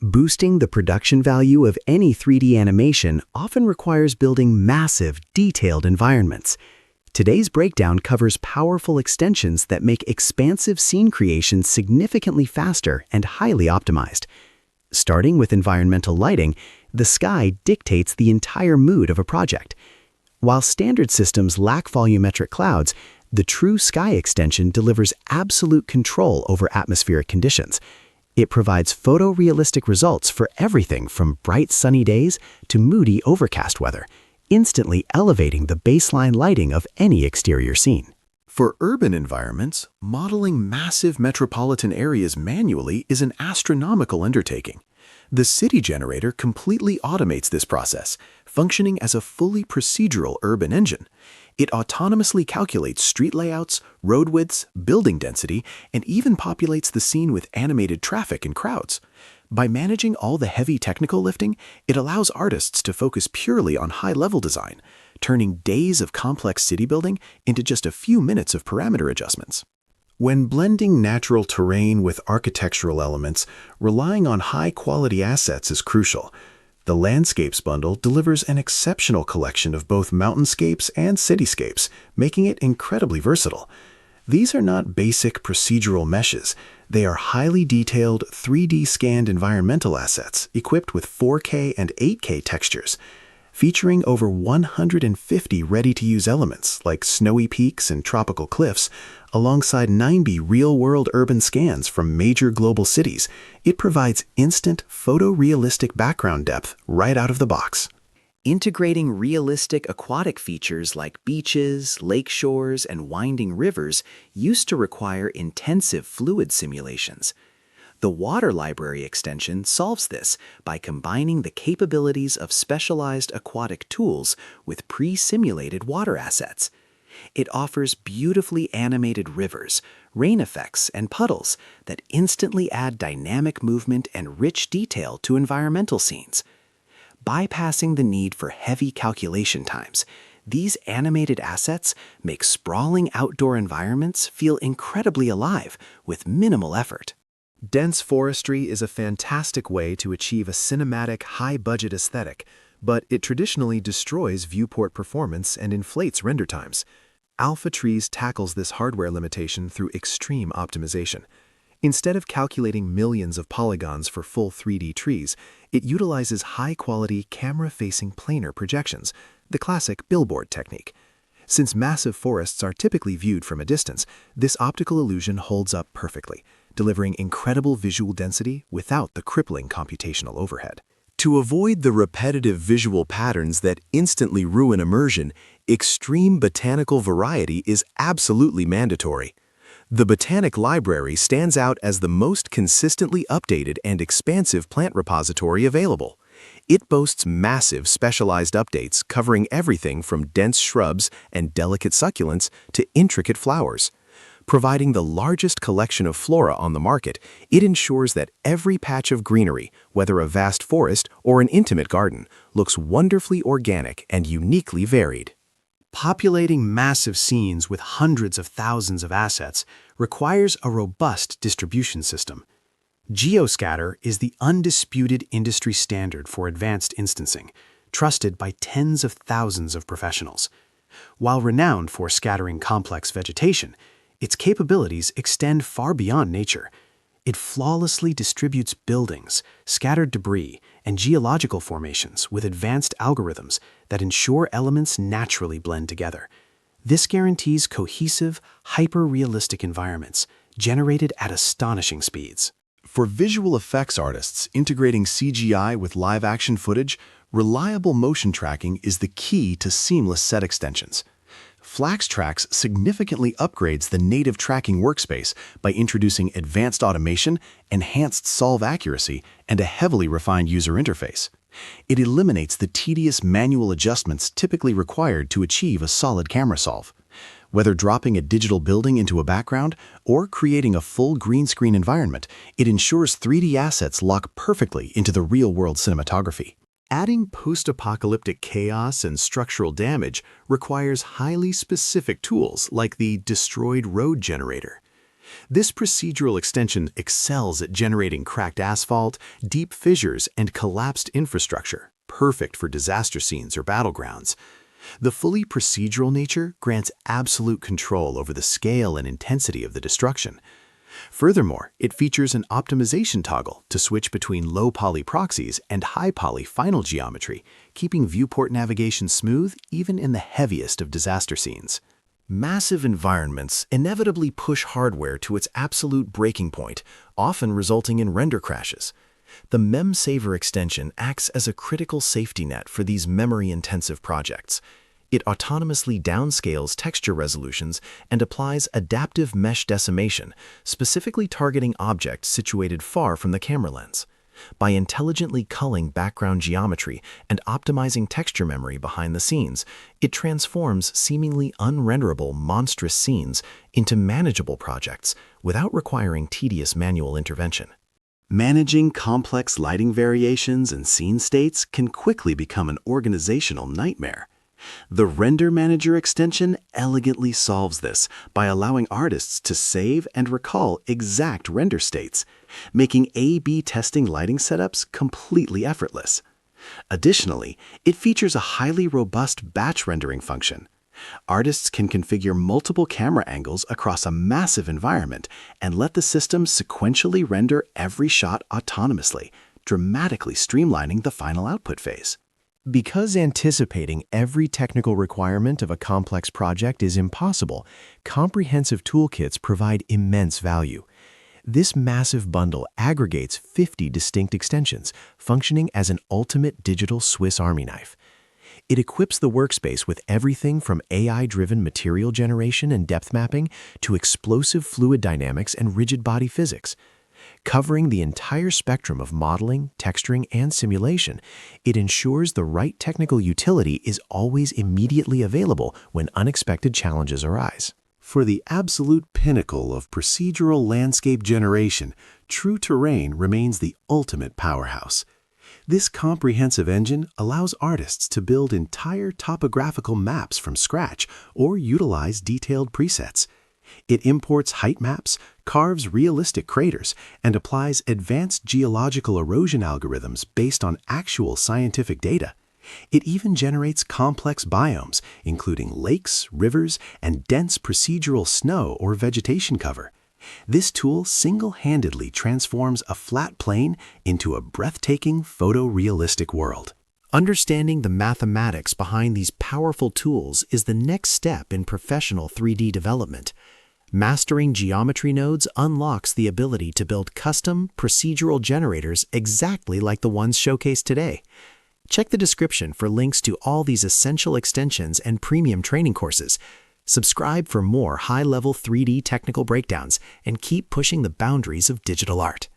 Boosting the production value of any 3D animation often requires building massive, detailed environments. Today's breakdown covers powerful extensions that make expansive scene creation significantly faster and highly optimized. Starting with environmental lighting, the sky dictates the entire mood of a project. While standard systems lack volumetric clouds, the True Sky extension delivers absolute control over atmospheric conditions. It provides photorealistic results for everything from bright sunny days to moody overcast weather, instantly elevating the baseline lighting of any exterior scene. For urban environments, modeling massive metropolitan areas manually is an astronomical undertaking. The City Generator completely automates this process, functioning as a fully procedural urban engine. It autonomously calculates street layouts, road widths, building density, and even populates the scene with animated traffic and crowds. By managing all the heavy technical lifting, it allows artists to focus purely on high-level design, turning days of complex city building into just a few minutes of parameter adjustments. When blending natural terrain with architectural elements, relying on high-quality assets is crucial. The Landscapes bundle delivers an exceptional collection of both mountainscapes and cityscapes, making it incredibly versatile. These are not basic procedural meshes. They are highly detailed 3D scanned environmental assets equipped with 4K and 8K textures. Featuring over 150 ready-to-use elements like snowy peaks and tropical cliffs, alongside 90 real-world urban scans from major global cities, it provides instant photorealistic background depth right out of the box. Integrating realistic aquatic features like beaches, lake shores, and winding rivers used to require intensive fluid simulations. The Water Library extension solves this by combining the capabilities of specialized aquatic tools with pre-simulated water assets. It offers beautifully animated rivers, rain effects, and puddles that instantly add dynamic movement and rich detail to environmental scenes. Bypassing the need for heavy calculation times, these animated assets make sprawling outdoor environments feel incredibly alive with minimal effort. Dense forestry is a fantastic way to achieve a cinematic, high-budget aesthetic, but it traditionally destroys viewport performance and inflates render times. Alpha Trees tackles this hardware limitation through extreme optimization. Instead of calculating millions of polygons for full 3D trees, it utilizes high-quality, camera-facing planar projections, the classic billboard technique. Since massive forests are typically viewed from a distance, this optical illusion holds up perfectly, delivering incredible visual density without the crippling computational overhead. To avoid the repetitive visual patterns that instantly ruin immersion, extreme botanical variety is absolutely mandatory. The Botaniq Library stands out as the most consistently updated and expansive plant repository available. It boasts massive specialized updates covering everything from dense shrubs and delicate succulents to intricate flowers. Providing the largest collection of flora on the market, it ensures that every patch of greenery, whether a vast forest or an intimate garden, looks wonderfully organic and uniquely varied. Populating massive scenes with hundreds of thousands of assets requires a robust distribution system. Geo-Scatter is the undisputed industry standard for advanced instancing, trusted by tens of thousands of professionals. While renowned for scattering complex vegetation, its capabilities extend far beyond nature. It flawlessly distributes buildings, scattered debris, and geological formations with advanced algorithms that ensure elements naturally blend together. This guarantees cohesive, hyper-realistic environments generated at astonishing speeds. For visual effects artists integrating CGI with live-action footage, reliable motion tracking is the key to seamless set extensions. Flaxtrax significantly upgrades the native tracking workspace by introducing advanced automation, enhanced solve accuracy, and a heavily refined user interface. It eliminates the tedious manual adjustments typically required to achieve a solid camera solve. Whether dropping a digital building into a background or creating a full green screen environment, it ensures 3D assets lock perfectly into the real-world cinematography. Adding post-apocalyptic chaos and structural damage requires highly specific tools like the Destroyed Road Generator. This procedural extension excels at generating cracked asphalt, deep fissures, and collapsed infrastructure, perfect for disaster scenes or battlegrounds. The fully procedural nature grants absolute control over the scale and intensity of the destruction. Furthermore, it features an optimization toggle to switch between low-poly proxies and high-poly final geometry, keeping viewport navigation smooth even in the heaviest of disaster scenes. Massive environments inevitably push hardware to its absolute breaking point, often resulting in render crashes. The Memsaver extension acts as a critical safety net for these memory-intensive projects. It autonomously downscales texture resolutions and applies adaptive mesh decimation, specifically targeting objects situated far from the camera lens. By intelligently culling background geometry and optimizing texture memory behind the scenes, it transforms seemingly unrenderable monstrous scenes into manageable projects without requiring tedious manual intervention. Managing complex lighting variations and scene states can quickly become an organizational nightmare. The Render Manager extension elegantly solves this by allowing artists to save and recall exact render states, making A/B testing lighting setups completely effortless. Additionally, it features a highly robust batch rendering function. Artists can configure multiple camera angles across a massive environment and let the system sequentially render every shot autonomously, dramatically streamlining the final output phase. Because anticipating every technical requirement of a complex project is impossible, comprehensive toolkits provide immense value. This massive bundle aggregates 50 distinct extensions, functioning as an ultimate digital Swiss Army knife. It equips the workspace with everything from AI-driven material generation and depth mapping to explosive fluid dynamics and rigid body physics. Covering the entire spectrum of modeling, texturing, and simulation, it ensures the right technical utility is always immediately available when unexpected challenges arise. For the absolute pinnacle of procedural landscape generation, True Terrain remains the ultimate powerhouse. This comprehensive engine allows artists to build entire topographical maps from scratch or utilize detailed presets. It imports height maps, carves realistic craters, and applies advanced geological erosion algorithms based on actual scientific data. It even generates complex biomes, including lakes, rivers, and dense procedural snow or vegetation cover. This tool single-handedly transforms a flat plane into a breathtaking photorealistic world. Understanding the mathematics behind these powerful tools is the next step in professional 3D development. Mastering geometry nodes unlocks the ability to build custom, procedural generators exactly like the ones showcased today. Check the description for links to all these essential extensions and premium training courses. Subscribe for more high-level 3D technical breakdowns and keep pushing the boundaries of digital art.